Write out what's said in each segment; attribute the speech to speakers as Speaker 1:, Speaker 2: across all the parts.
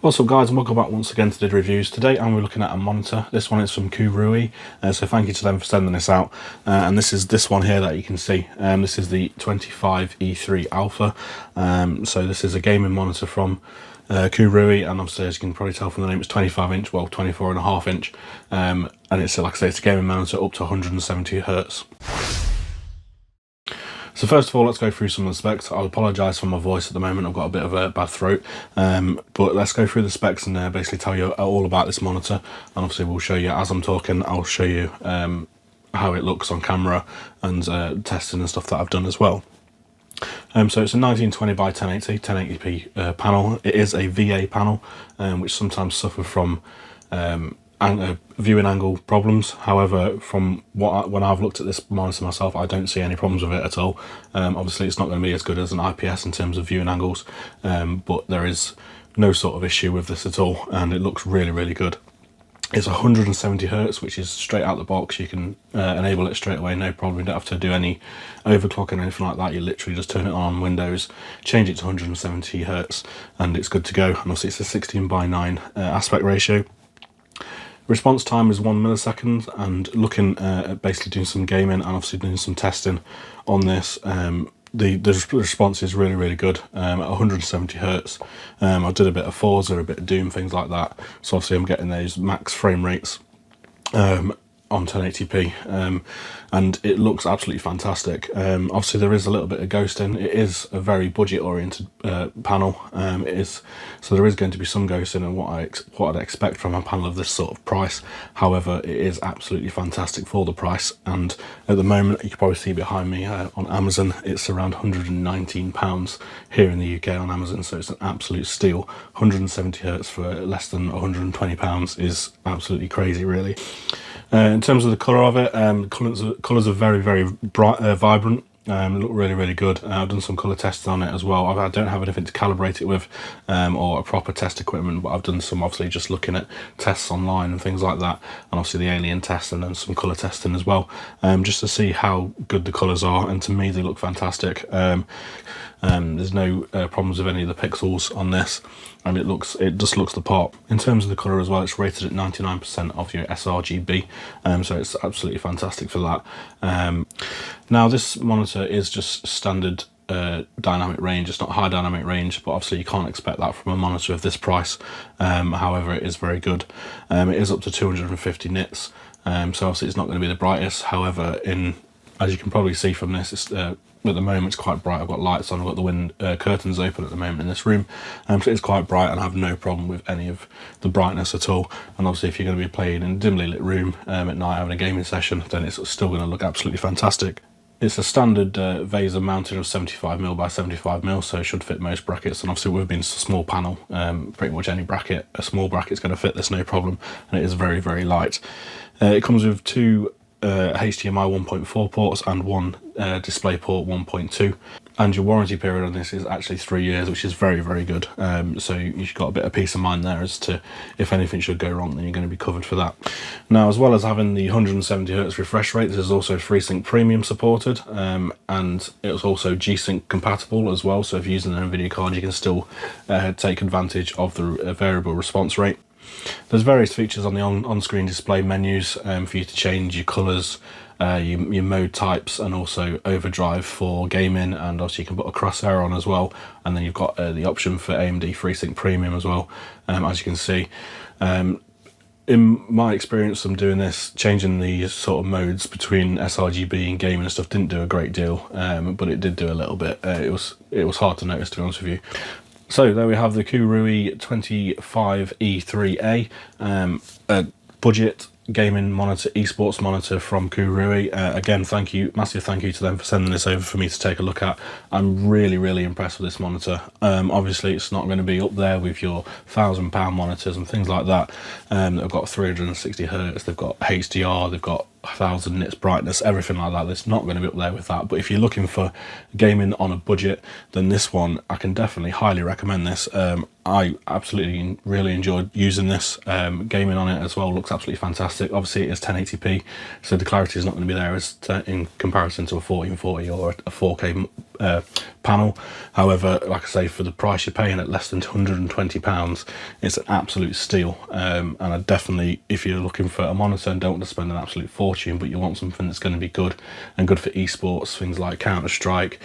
Speaker 1: What's up guys, and welcome back once again to the reviews. Today I'm looking at a monitor. This one is from Koorui, so thank you to them for sending this out. And this is this one here that you can see. This is the 25E3 Alpha. So this is a gaming monitor from Koorui, and obviously as you can probably tell from the name, it's 25 inch, well 24.5 inch. And it's, like I say, it's a gaming monitor up to 170 Hertz. So first of all, let's go through some of the specs. I'll apologise for my voice at the moment, I've got a bit of a bad throat. But let's go through the specs and basically tell you all about this monitor. And obviously we'll show you, as I'm talking, I'll show you how it looks on camera and testing and stuff that I've done as well. So it's a 1920 by 1080, 1080p panel. It is a VA panel, which sometimes suffer from viewing angle problems. However, from when I've looked at this monitor myself, I don't see any problems with it at all. Obviously it's not going to be as good as an IPS in terms of viewing angles, but there is no sort of issue with this at all, and it looks really good. It's 170 Hertz, which is straight out the box. You can enable it straight away, no problem. You don't have to do any overclocking or anything like that. You literally just turn it on Windows, change it to 170 Hertz, and it's good to go. And obviously it's a 16:9 aspect ratio. Response time is 1 millisecond, and looking at basically doing some gaming and obviously doing some testing on this, the response is really good at 170 Hertz. I did a bit of Forza, a bit of Doom, things like that, so obviously I'm getting those max frame rates on 1080p, and it looks absolutely fantastic. Obviously there is a little bit of ghosting. It is a very budget oriented panel. It is, so there is going to be some ghosting and what I'd expect from a panel of this sort of price. However, it is absolutely fantastic for the price, and at the moment you can probably see behind me on Amazon, it's around £119 here in the UK on Amazon, so it's an absolute steal. 170 Hertz for less than £120 is absolutely crazy, really. In terms of the colour of it, colours are very bright, vibrant. Look really good. I've done some colour tests on it as well. I don't have anything to calibrate it with, or a proper test equipment, but I've done some, obviously just looking at tests online and things like that, and obviously the alien test and then some colour testing as well, just to see how good the colours are, and to me they look fantastic. There's no problems with any of the pixels on this, and it just looks the part. In terms of the colour as well, it's rated at 99% of your sRGB, so it's absolutely fantastic for that. Now this monitor is just standard dynamic range. It's not high dynamic range, but obviously you can't expect that from a monitor of this price. However, it is very good. It is up to 250 nits, so obviously it's not going to be the brightest. However, as you can probably see from this, it's at the moment it's quite bright. I've got lights on, I've got the curtains open at the moment in this room, so it's quite bright, and I have no problem with any of the brightness at all. And obviously if you're going to be playing in a dimly lit room at night having a gaming session, then it's still going to look absolutely fantastic. It's a standard VESA mounted of 75mm by 75mm, so it should fit most brackets, and obviously with being a small panel, pretty much any bracket, a small bracket's going to fit this no problem, and it is very light. It comes with two HDMI 1.4 ports and one DisplayPort 1.2, and your warranty period on this is actually 3 years, which is very good. So you've got a bit of peace of mind there as to if anything should go wrong, then you're going to be covered for that. Now, as well as having the 170 Hertz refresh rate, this is also FreeSync Premium supported, and it's also gsync compatible as well, so if you're using an NVIDIA card you can still take advantage of the variable response rate. There's various features on the on-screen display menus for you to change your colours, your mode types, and also overdrive for gaming, and also you can put a crosshair on as well, and then you've got the option for AMD FreeSync Premium as well, as you can see. In my experience from doing this, changing the sort of modes between sRGB and gaming and stuff didn't do a great deal, but it did do a little bit. It was hard to notice, to be honest with you. So there we have the Koorui 25E3A, a budget gaming monitor, esports monitor from Koorui. Again, massive thank you to them for sending this over for me to take a look at. I'm really impressed with this monitor. Obviously it's not going to be up there with your £1,000 monitors and things like that. They've got 360 Hertz, they've got HDR, they've got 1000 nits brightness, everything like that. It's not going to be up there with that, but if you're looking for gaming on a budget, then this one, I can definitely highly recommend this. I absolutely really enjoyed using this. Gaming on it as well looks absolutely fantastic. Obviously it is 1080p, so the clarity is not going to be there as in comparison to a 1440 or a 4K panel. However, like I say, for the price you're paying at less than £220, it's an absolute steal. And I definitely, if you're looking for a monitor and don't want to spend an absolute fortune, but you want something that's going to be good and good for esports, things like Counter-Strike,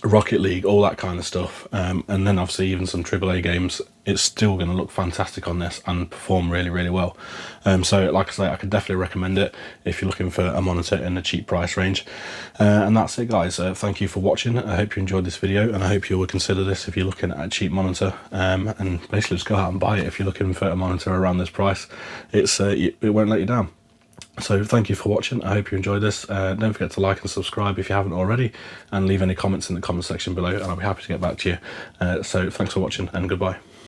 Speaker 1: Rocket League, all that kind of stuff, and then obviously even some AAA games, it's still going to look fantastic on this and perform really, really well. So like I say, I could definitely recommend it if you're looking for a monitor in a cheap price range. And that's it, guys. Thank you for watching. I hope you enjoyed this video, and I hope you will consider this if you're looking at a cheap monitor, and basically just go out and buy it if you're looking for a monitor around this price. It won't let you down. So thank you for watching. I hope you enjoyed this. Don't forget to like and subscribe if you haven't already, and leave any comments in the comment section below, and I'll be happy to get back to you. So thanks for watching, and goodbye.